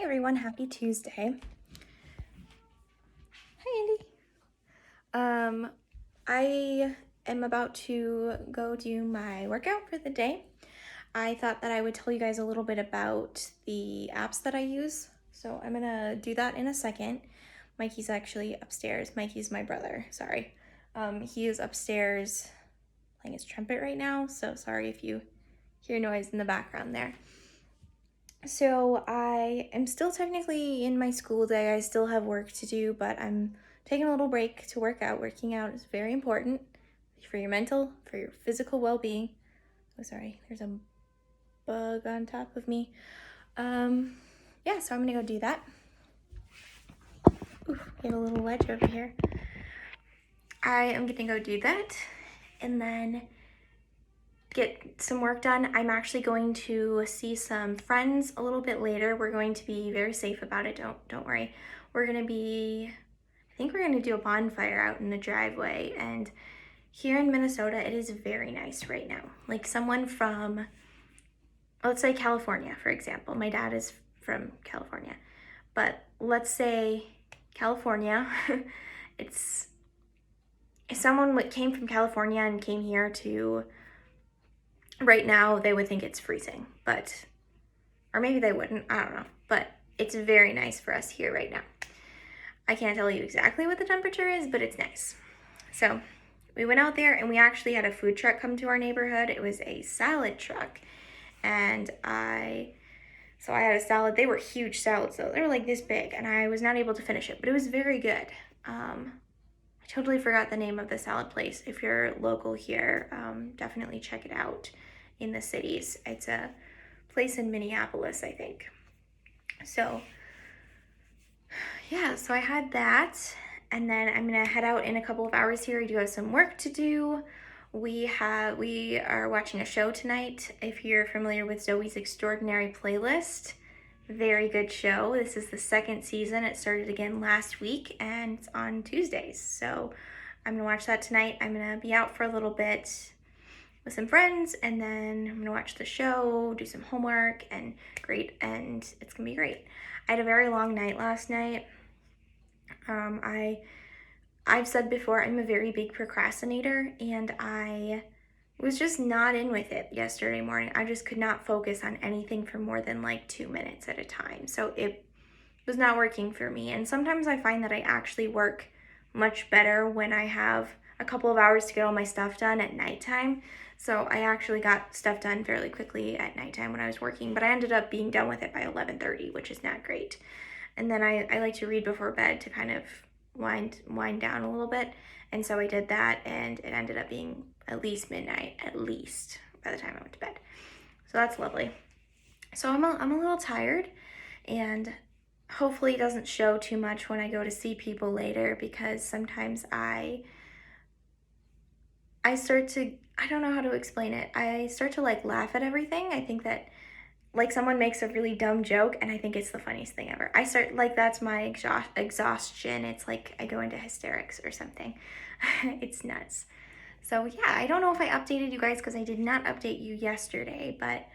everyone, happy Tuesday. Hi Andy. I am about to go do my workout for the day. I thought that I would tell you guys a little bit about the apps that I use. So I'm gonna do that in a second. Mikey's actually upstairs. Mikey's my brother, sorry. He is upstairs playing his trumpet right now, so sorry if you hear noise in the background there. So I am still technically in my school day. I still have work to do, but I'm taking a little break to work out. Working out is very important for your mental, for your physical well-being. Oh, sorry, there's a bug on top of me. Yeah, so I'm gonna go do that. Oof, we have a little ledge over here. I am gonna go do that and then get some work done. I'm actually going to see some friends a little bit later. We're going to be very safe about it. Don't worry. I think we're gonna do a bonfire out in the driveway. And here in Minnesota, it is very nice right now. Like someone from, let's say California, for example. My dad is from California, but let's say California, if someone came from California and came here to right now, they would think it's freezing, or maybe they wouldn't, I don't know, but it's very nice for us here right now. I can't tell you exactly what the temperature is, but it's nice. So we went out there and we actually had a food truck come to our neighborhood. It was a salad truck, and I had a salad. They were huge salads though. They were like this big, and I was not able to finish it, but it was very good. I totally forgot the name of the salad place. If you're local here, definitely check it out in the cities. It's a place in Minneapolis, I think. So yeah, so I had that, and then I'm gonna head out in a couple of hours here. I do have some work to do. We are watching a show tonight. If you're familiar with Zoe's Extraordinary Playlist, very good show. This is the second season. It started again last week and it's on Tuesdays. So I'm gonna watch that tonight. I'm gonna be out for a little bit with some friends, and then I'm gonna watch the show, do some homework, and it's gonna be great. I had a very long night last night. I've said before, I'm a very big procrastinator, and I was just not in with it yesterday morning. I just could not focus on anything for more than like 2 minutes at a time. So it was not working for me. And sometimes I find that I actually work much better when I have a couple of hours to get all my stuff done at nighttime. So I actually got stuff done fairly quickly at nighttime when I was working, but I ended up being done with it by 11:30, which is not great. And then I like to read before bed to kind of wind down a little bit. And so I did that, and it ended up being at least midnight, by the time I went to bed. So that's lovely. So I'm a little tired, and hopefully it doesn't show too much when I go to see people later, because sometimes I start to, I don't know how to explain it. I start to like laugh at everything. I think that like someone makes a really dumb joke and I think it's the funniest thing ever. I start like, that's my exhaustion. It's like I go into hysterics or something. It's nuts. So yeah, I don't know if I updated you guys because I did not update you yesterday, but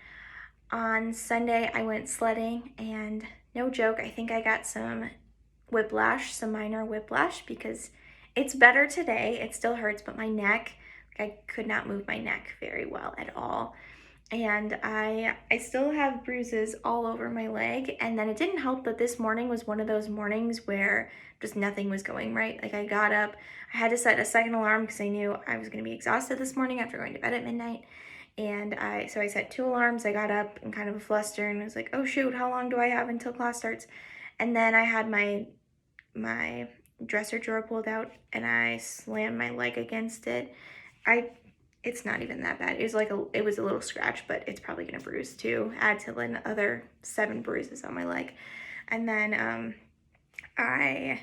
on Sunday I went sledding, and no joke, I think I got some minor whiplash, because it's better today. It still hurts, but my neck, I could not move my neck very well at all. And I still have bruises all over my leg. And then it didn't help that this morning was one of those mornings where just nothing was going right. Like I got up, I had to set a second alarm because I knew I was going to be exhausted this morning after going to bed at midnight. And so I set 2 alarms. I got up in kind of a fluster and was like, oh shoot, how long do I have until class starts? And then I had my dresser drawer pulled out and I slammed my leg against it. It's not even that bad. It was a little scratch, but it's probably gonna bruise too. Add to the other 7 bruises on my leg. And then I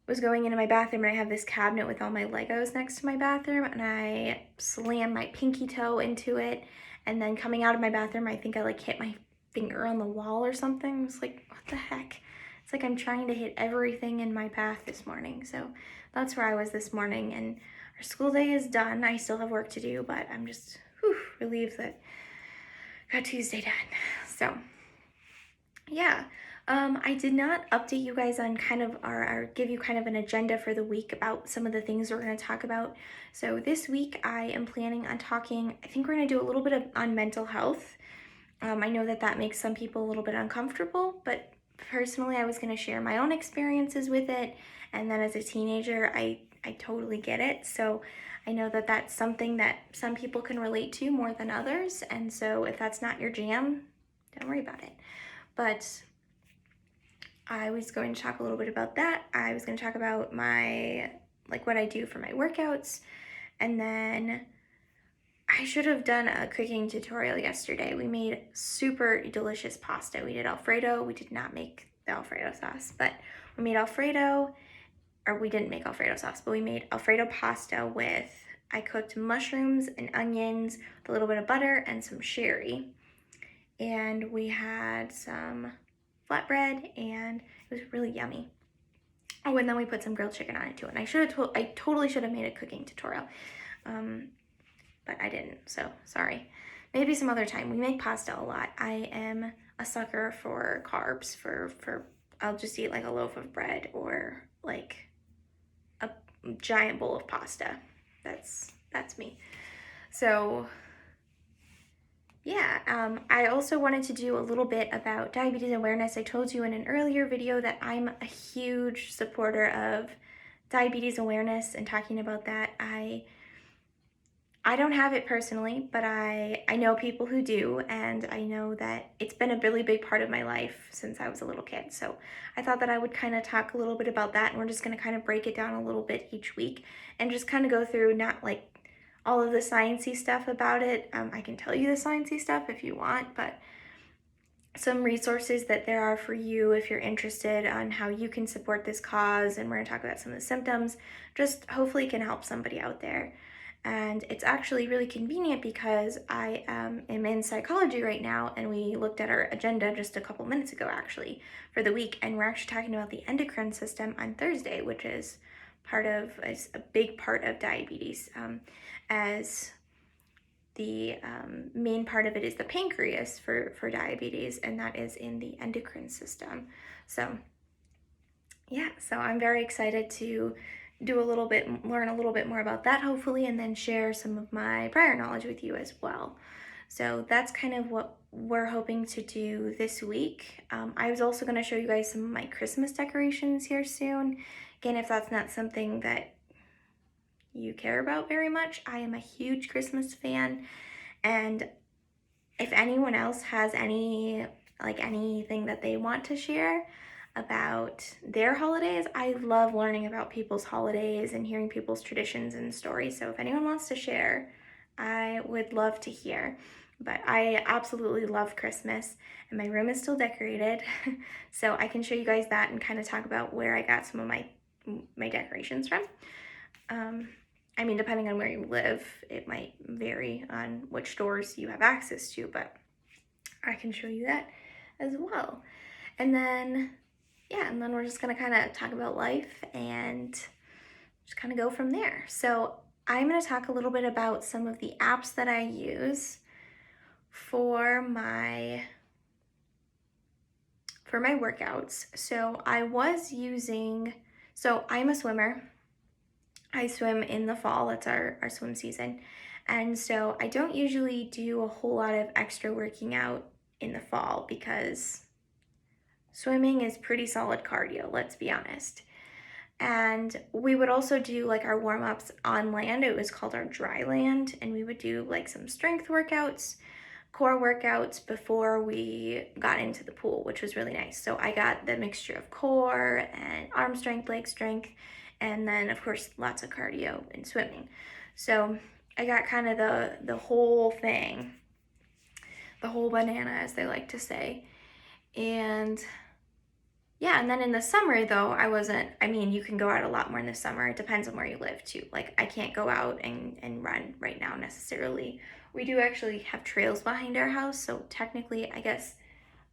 was going into my bathroom, and I have this cabinet with all my Legos next to my bathroom, and I slammed my pinky toe into it. And then coming out of my bathroom, I think I like hit my finger on the wall or something. I was like, what the heck? It's like I'm trying to hit everything in my path this morning. So that's where I was this morning, and our school day is done. I still have work to do, but I'm just relieved that I got Tuesday done. So yeah, I did not update you guys on kind of or give you kind of an agenda for the week about some of the things we're going to talk about. So this week I am planning on talking, I think we're going to do a little bit on mental health. I know that that makes some people a little bit uncomfortable, but personally I was going to share my own experiences with it. And then as a teenager, I totally get it. So I know that that's something that some people can relate to more than others. And so if that's not your jam, don't worry about it. But I was going to talk a little bit about that. I was going to talk about like what I do for my workouts. And then I should have done a cooking tutorial yesterday. We made super delicious pasta. We did Alfredo. We did not make the Alfredo sauce, but we made Alfredo, or we didn't make Alfredo sauce, but we made Alfredo pasta with, I cooked mushrooms and onions with a little bit of butter and some sherry. And we had some flatbread, and it was really yummy. Oh, and then we put some grilled chicken on it too. And I totally should have made a cooking tutorial, but I didn't. So sorry. Maybe some other time. We make pasta a lot. I am a sucker for carbs. I'll just eat like a loaf of bread or like a giant bowl of pasta. That's me. So yeah, I also wanted to do a little bit about diabetes awareness. I told you in an earlier video that I'm a huge supporter of diabetes awareness and talking about that. I don't have it personally, but I know people who do, and I know that it's been a really big part of my life since I was a little kid. So I thought that I would kind of talk a little bit about that, and we're just going to kind of break it down a little bit each week and just kind of go through not like all of the sciencey stuff about it. I can tell you the sciencey stuff if you want, but some resources that there are for you if you're interested on how you can support this cause, and we're going to talk about some of the symptoms, just hopefully can help somebody out there. And it's actually really convenient because I am in psychology right now, and we looked at our agenda just a couple minutes ago actually for the week, and we're actually talking about the endocrine system on Thursday, which is a big part of diabetes, as the main part of it is the pancreas for diabetes, and that is in the endocrine system. So yeah, so I'm very excited to learn a little bit more about that hopefully, and then share some of my prior knowledge with you as well. So that's kind of what we're hoping to do this week. I was also going to show you guys some of my Christmas decorations here soon. Again, if that's not something that you care about very much, I am a huge Christmas fan, and if anyone else has anything that they want to share about their holidays, I love learning about people's holidays and hearing people's traditions and stories. So if anyone wants to share, I would love to hear. But I absolutely love Christmas, and my room is still decorated, so I can show you guys that and kind of talk about where I got some of my decorations from. I mean, depending on where you live, it might vary on which stores you have access to, but I can show you that as well. And then we're just gonna kind of talk about life and just kind of go from there. So I'm gonna talk a little bit about some of the apps that I use for my workouts. So I'm a swimmer. I swim in the fall, it's our swim season. And so I don't usually do a whole lot of extra working out in the fall because swimming is pretty solid cardio, let's be honest. And we would also do like our warm-ups on land. It was called our dry land, and we would do like some strength workouts, core workouts before we got into the pool, which was really nice. So I got the mixture of core and arm strength, leg strength, and then of course lots of cardio and swimming. So I got kind of the whole thing, the whole banana, as they like to say. And yeah, and then in the summer though, you can go out a lot more in the summer. It depends on where you live too. Like I can't go out and run right now necessarily. We do actually have trails behind our house, so technically I guess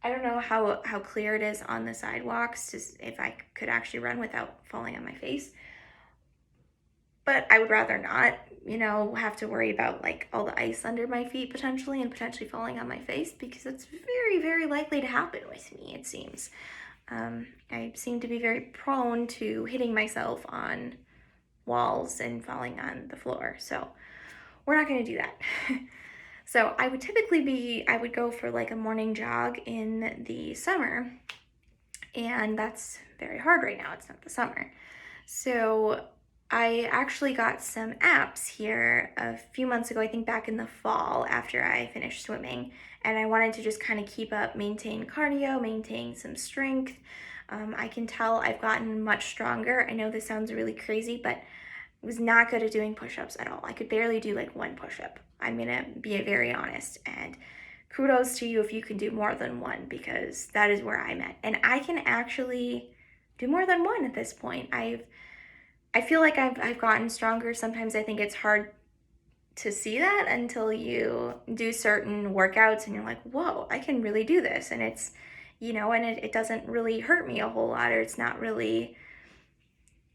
I don't know how clear it is on the sidewalks, if I could actually run without falling on my face. But I would rather not, you know, have to worry about like all the ice under my feet potentially and potentially falling on my face, because it's very, very likely to happen with me, it seems. I seem to be very prone to hitting myself on walls and falling on the floor. So we're not going to do that. So I would go for like a morning jog in the summer, and that's very hard right now. It's not the summer. So I actually got some apps here a few months ago, I think back in the fall after I finished swimming, and I wanted to just kind of keep up, maintain cardio, maintain some strength. I can tell I've gotten much stronger. I know this sounds really crazy, but I was not good at doing push-ups at all. I could barely do like one push-up. I'm gonna be very honest, and kudos to you if you can do more than one, because that is where I'm at. And I can actually do more than one at this point. I feel like I've gotten stronger. Sometimes I think it's hard to see that until you do certain workouts and you're like, whoa, I can really do this. And it's, you know, and it doesn't really hurt me a whole lot, or it's not really,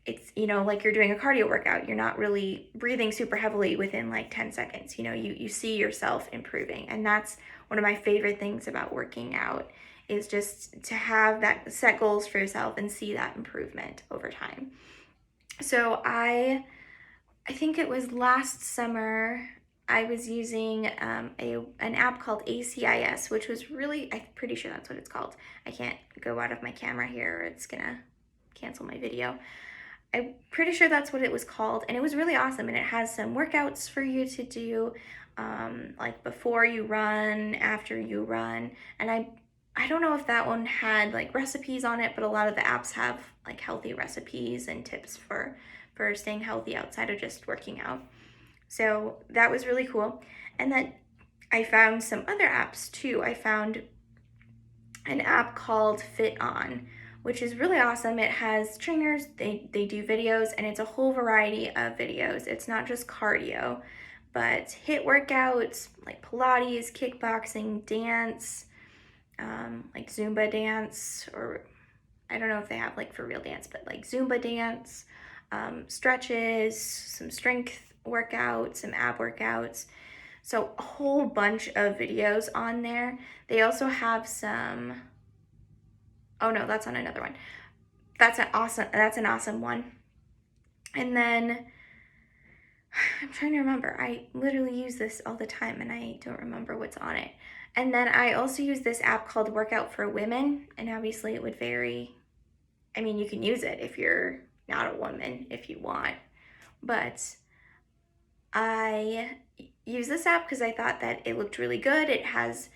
it's, you know, like you're doing a cardio workout, you're not really breathing super heavily within like 10 seconds. You know, you see yourself improving. And that's one of my favorite things about working out, is just to have that, set goals for yourself and see that improvement over time. So I think it was last summer, I was using an app called ACIS, which was really, I'm pretty sure that's what it's called. I can't go out of my camera here, or it's gonna cancel my video. I'm pretty sure that's what it was called, and it was really awesome. And it has some workouts for you to do, like before you run, after you run. And I don't know if that one had like recipes on it, but a lot of the apps have like healthy recipes and tips for staying healthy outside of just working out. So that was really cool. And then I found some other apps too. I found an app called Fit On, which is really awesome. It has trainers, they do videos, and it's a whole variety of videos. It's not just cardio, but HIIT workouts like Pilates, kickboxing, dance, like Zumba dance, or I don't know if they have like for real dance, but like Zumba dance, stretches, some strength workouts, some ab workouts. So a whole bunch of videos on there. They also have some, oh no, that's on another one. That's an awesome one. And then I'm trying to remember. I literally use this all the time and I don't remember what's on it. And then I also use this app called Workout for Women, and obviously it would vary. I mean, you can use it if you're not a woman if you want, but I use this app because I thought that it looked really good. It has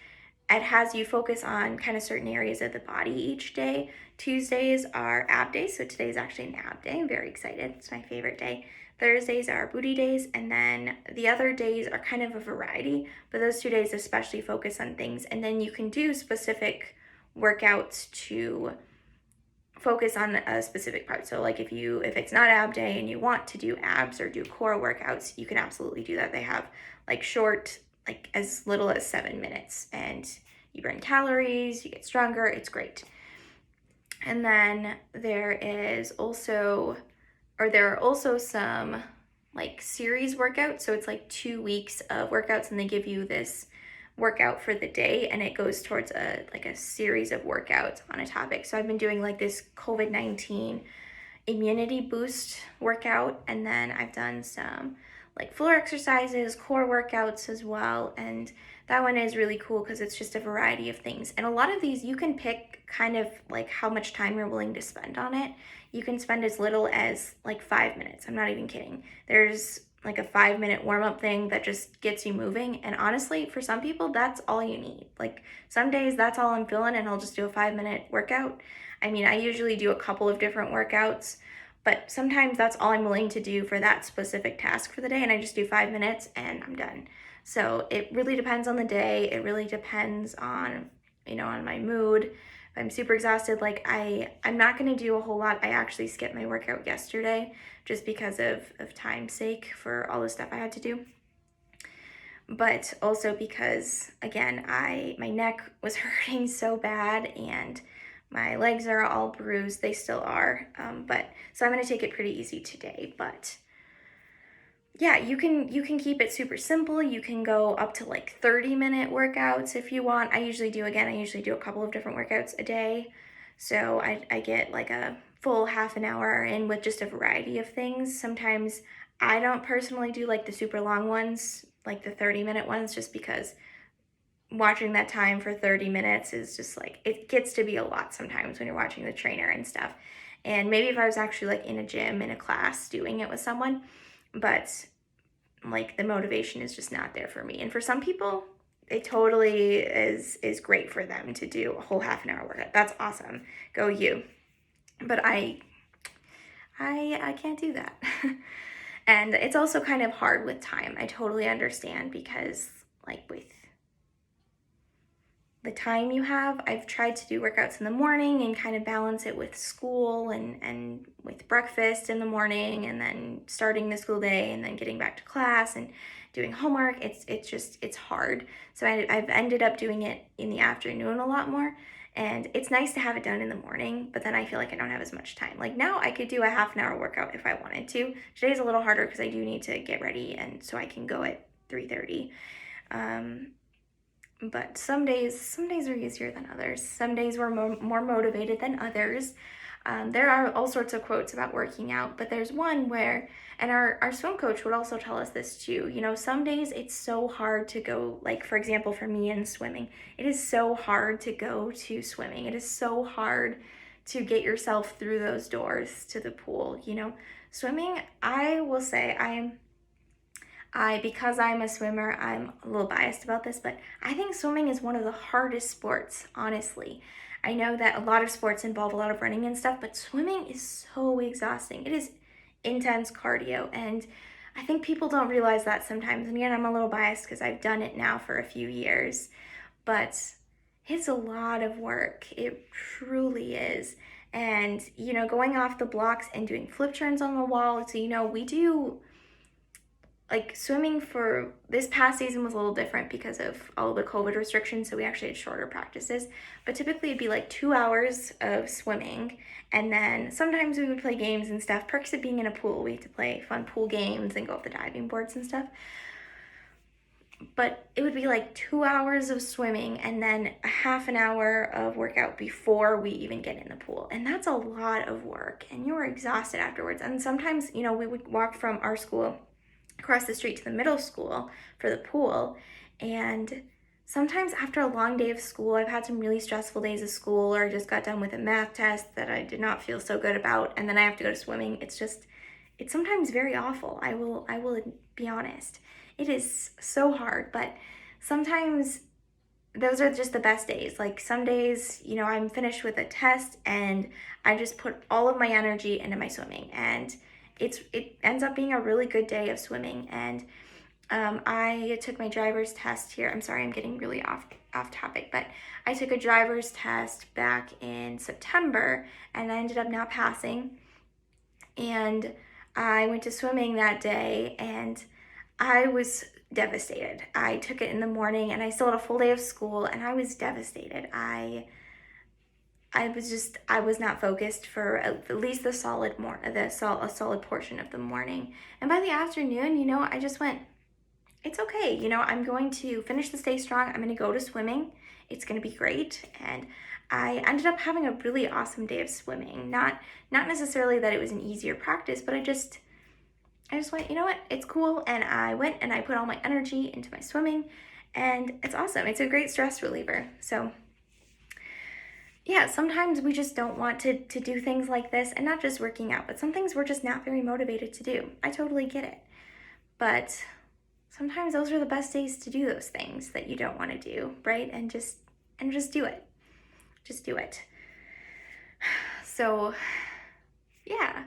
you focus on kind of certain areas of the body each day. Tuesdays are ab days, so today's actually an ab day. I'm very excited. It's my favorite day. Thursdays are booty days, and then the other days are kind of a variety, but those 2 days especially focus on things. And then you can do specific workouts to focus on a specific part. So like if it's not ab day and you want to do abs or do core workouts, you can absolutely do that. They have like short, like as little as 7 minutes, and you burn calories, you get stronger, it's great. And then there are also some like series workouts. So it's like 2 weeks of workouts, and they give you this workout for the day, and it goes towards a series of workouts on a topic. So I've been doing like this COVID-19 immunity boost workout, and then I've done some like floor exercises, core workouts as well, and that one is really cool because it's just a variety of things. And a lot of these you can pick kind of like how much time you're willing to spend on it. You can spend as little as like 5 minutes. I'm not even kidding. There's like a 5-minute warm-up thing that just gets you moving, and honestly for some people that's all you need. Like some days that's all I'm feeling, and I'll just do a 5-minute workout. I mean, I usually do a couple of different workouts, but sometimes that's all I'm willing to do for that specific task for the day, and I just do 5 minutes and I'm done. So it really depends on the day. It really depends on, on my mood. If I'm super exhausted, like I'm not gonna do a whole lot. I actually skipped my workout yesterday just because of time's sake for all the stuff I had to do. But also because, again, my neck was hurting so bad, and my legs are all bruised. They still are. So I'm gonna take it pretty easy today. But yeah, you can keep it super simple. You can go up to like 30-minute workouts if you want. I usually do a couple of different workouts a day. So I get like a full half an hour in with just a variety of things. Sometimes I don't personally do like the super long ones, like the 30-minute ones, just because watching that time for 30 minutes is just like, it gets to be a lot sometimes when you're watching the trainer and stuff. And maybe if I was actually like in a gym, in a class, doing it with someone, but like the motivation is just not there for me. And for some people, it totally is great for them to do a whole half an hour workout. That's awesome. Go you. But I can't do that. And it's also kind of hard with time. I totally understand because like with the time you have. I've tried to do workouts in the morning and kind of balance it with school and with breakfast in the morning and then starting the school day and then getting back to class and doing homework. It's hard. So I've ended up doing it in the afternoon a lot more. And it's nice to have it done in the morning, but then I feel like I don't have as much time. Like now I could do a half an hour workout if I wanted to. Today's a little harder because I do need to get ready and so I can go at 3:30. But some days are easier than others. Some days we're more motivated than others. There are all sorts of quotes about working out, but there's one where, and our swim coach would also tell us this too, some days it's so hard to go, like for example, for me in swimming, it is so hard to go to swimming. It is so hard to get yourself through those doors to the pool. Swimming, I will say, because I'm a swimmer, I'm a little biased about this, but I think swimming is one of the hardest sports, honestly. I know that a lot of sports involve a lot of running and stuff, but swimming is so exhausting. It is intense cardio, and I think people don't realize that sometimes. And again, I'm a little biased because I've done it now for a few years, but it's a lot of work. It truly is. And, going off the blocks and doing flip turns on the wall. So, we do like swimming for this past season was a little different because of all the COVID restrictions, so we actually had shorter practices. But typically it'd be like 2 hours of swimming, and then sometimes we would play games and stuff. Perks of being in a pool, we had to play fun pool games and go up the diving boards and stuff. But it would be like 2 hours of swimming and then a half an hour of workout before we even get in the pool. And that's a lot of work, and you're exhausted afterwards. And sometimes, we would walk from our school across the street to the middle school for the pool. And sometimes after a long day of school, I've had some really stressful days of school, or I just got done with a math test that I did not feel so good about, and then I have to go to swimming. It's sometimes very awful. I will be honest. It is so hard, but sometimes those are just the best days. Like some days, I'm finished with a test and I just put all of my energy into my swimming, and it ends up being a really good day of swimming. And I took my driver's test here. I'm sorry, I'm getting really off topic, but I took a driver's test back in September, and I ended up not passing. And I went to swimming that day, and I was devastated. I took it in the morning, and I still had a full day of school, and I was devastated. I was not focused for at least a solid portion of the morning. And by the afternoon, I just went, it's okay. I'm going to finish this day strong. I'm going to go to swimming. It's going to be great. And I ended up having a really awesome day of swimming. Not necessarily that it was an easier practice, but I just went, you know what? It's cool. And I went and I put all my energy into my swimming, and it's awesome. It's a great stress reliever. So yeah, sometimes we just don't want to do things like this, and not just working out, but some things we're just not very motivated to do. I totally get it. But sometimes those are the best days to do those things that you don't want to do, right? And just do it. Just do it. So yeah.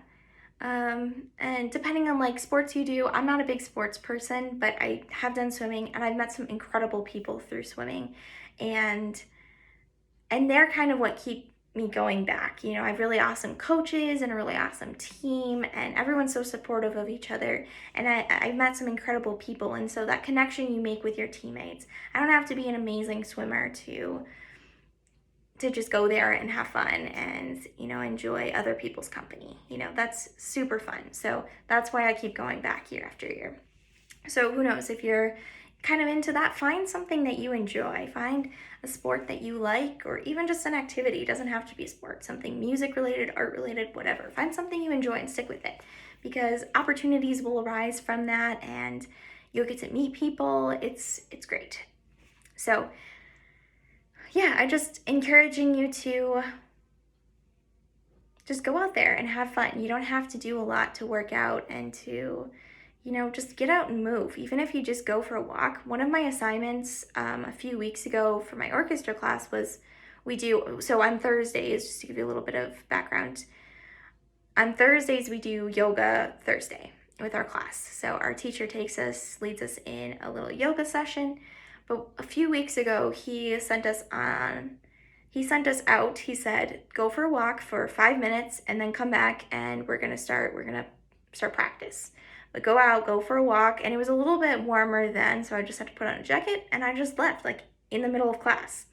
And depending on like sports you do, I'm not a big sports person, but I have done swimming, and I've met some incredible people through swimming, and they're kind of what keep me going back. I have really awesome coaches and a really awesome team, and everyone's so supportive of each other. And I've met some incredible people, and so that connection you make with your teammates. I don't have to be an amazing swimmer to to just go there and have fun and, you know, enjoy other people's company. You know, that's super fun. So that's why I keep going back year after year. So who knows, if you're kind of into that, find something that you enjoy. Find a sport that you like, or even just an activity. It doesn't have to be a sport, something music related, art related, whatever. Find something you enjoy and stick with it, because opportunities will arise from that and you'll get to meet people. It's great. So yeah, I just encouraging you to just go out there and have fun. You don't have to do a lot to work out and to, you know, just get out and move. Even if you just go for a walk. One of my assignments a few weeks ago for my orchestra class was so on Thursdays, just to give you a little bit of background, on Thursdays we do yoga Thursday with our class. So our teacher leads us in a little yoga session. But a few weeks ago, he sent us out. He said, go for a walk for 5 minutes and then come back and we're gonna start practice. But go out, go for a walk. And it was a little bit warmer then, so I just had to put on a jacket and I just left like in the middle of class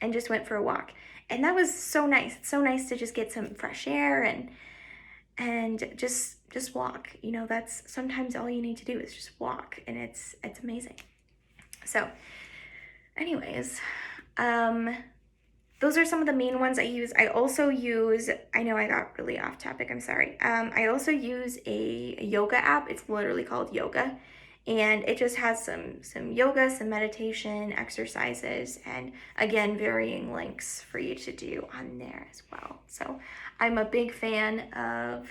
and just went for a walk. And that was so nice. It's so nice to just get some fresh air and just walk. You know, that's sometimes all you need to do is just walk, and it's amazing. So anyways, those are some of the main ones I use. I also use, I know I got really off topic, I'm sorry. I also use a yoga app. It's literally called Yoga, and it just has some yoga, some meditation exercises, and again, varying links for you to do on there as well. So I'm a big fan of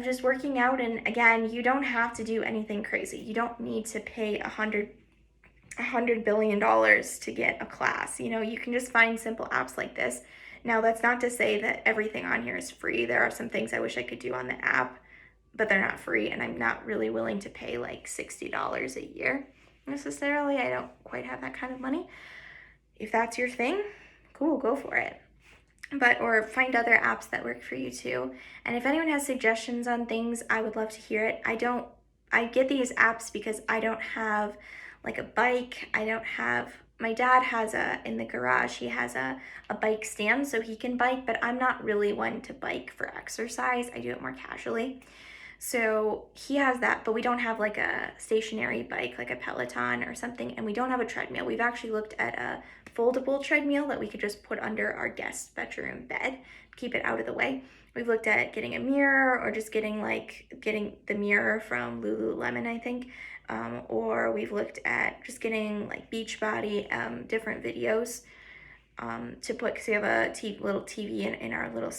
just working out. And again, you don't have to do anything crazy. You don't need to pay $100 billion to get a class. You know, you can just find simple apps like this. Now, that's not to say that everything on here is free. There are some things I wish I could do on the app, but they're not free, and I'm not really willing to pay like $60 a year necessarily. I don't quite have that kind of money. If that's your thing, cool, go for it. Or find other apps that work for you too. And if anyone has suggestions on things, I would love to hear it. I get these apps because I don't have like a bike. My dad has in the garage, he has a bike stand so he can bike, but I'm not really one to bike for exercise. I do it more casually. So he has that, but we don't have like a stationary bike, like a Peloton or something, and we don't have a treadmill. We've actually looked at a foldable treadmill that we could just put under our guest bedroom bed, keep it out of the way. We've looked at getting a mirror, or just getting the mirror from Lululemon, I think. Or we've looked at just getting like Beachbody, different videos to put, because we have a little TV in our little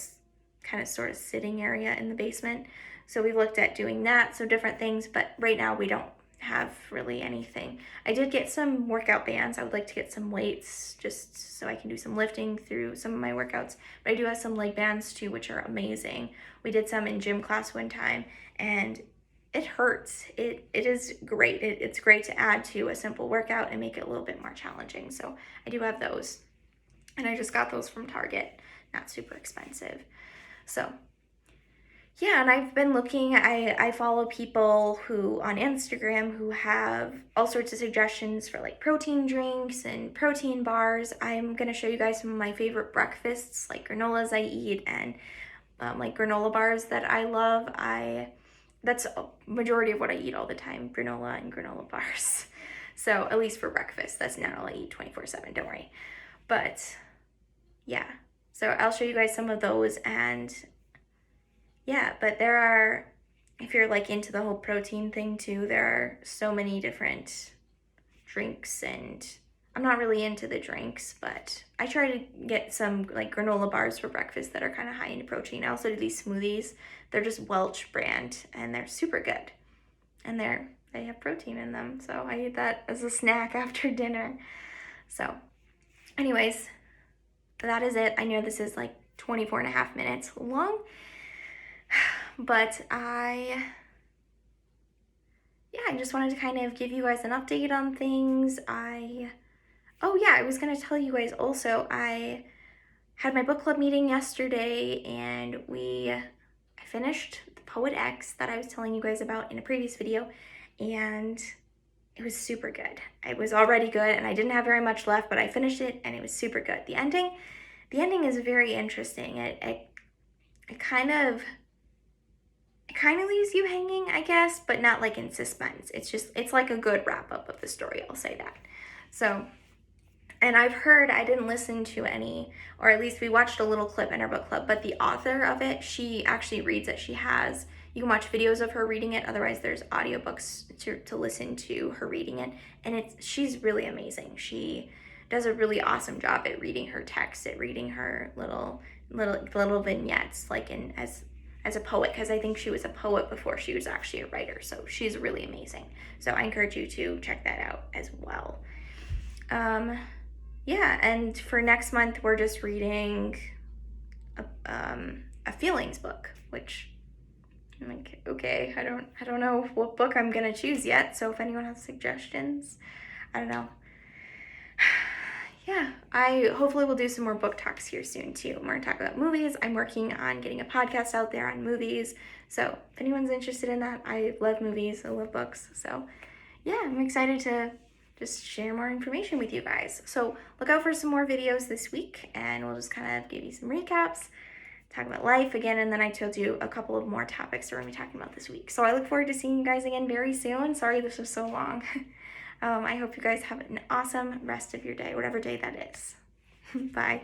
kind of sort of sitting area in the basement. So we've looked at doing that, so different things, but right now we don't have really anything. I did get some workout bands. I would like to get some weights just so I can do some lifting through some of my workouts, but I do have some leg bands too, which are amazing. We did some in gym class one time, and it hurts. It is great. It's great to add to a simple workout and make it a little bit more challenging. So I do have those, and I just got those from Target, not super expensive. So yeah, and I've been looking, I follow people who on Instagram who have all sorts of suggestions for like protein drinks and protein bars. I'm going to show you guys some of my favorite breakfasts, like granolas I eat, and like granola bars that I love. That's a majority of what I eat all the time, granola and granola bars. So at least for breakfast, that's not all I eat 24/7, don't worry. But yeah, so I'll show you guys some of those. And yeah, but there are, if you're like into the whole protein thing too, there are so many different drinks, and I'm not really into the drinks, but I try to get some like granola bars for breakfast that are kind of high in protein. I also do these smoothies. They're just Welch brand, and they're super good, and they have protein in them, so I eat that as a snack after dinner. So anyways, that is it. I know this is like 24.5 minutes long, but I just wanted to kind of give you guys an update on things. Oh yeah, I was gonna tell you guys also, I had my book club meeting yesterday, and I finished The Poet X that I was telling you guys about in a previous video, and it was super good. It was already good, and I didn't have very much left, but I finished it, and it was super good. The ending is very interesting. It kind of leaves you hanging, I guess, but not like in suspense. It's like a good wrap up of the story. I'll say that. So, and I've heard, I didn't listen to any, or at least we watched a little clip in our book club, but the author of it, she actually reads it. You can watch videos of her reading it. Otherwise, there's audiobooks to listen to her reading it. And she's really amazing. She does a really awesome job at reading her text, at reading her little vignettes, like as a poet, because I think she was a poet before she was actually a writer. So she's really amazing. So I encourage you to check that out as well. Yeah, and for next month, we're just reading a feelings book, which I'm like, okay, I don't know what book I'm gonna choose yet. So if anyone has suggestions, I don't know. Yeah, I hopefully will do some more book talks here soon too. We're gonna talk about movies. I'm working on getting a podcast out there on movies. So if anyone's interested in that, I love movies, I love books. So yeah, I'm excited to just share more information with you guys. So look out for some more videos this week, and we'll just kind of give you some recaps, talk about life again, and then I told you a couple of more topics we're going to be talking about this week. So I look forward to seeing you guys again very soon. Sorry this was so long. I hope you guys have an awesome rest of your day, whatever day that is. Bye.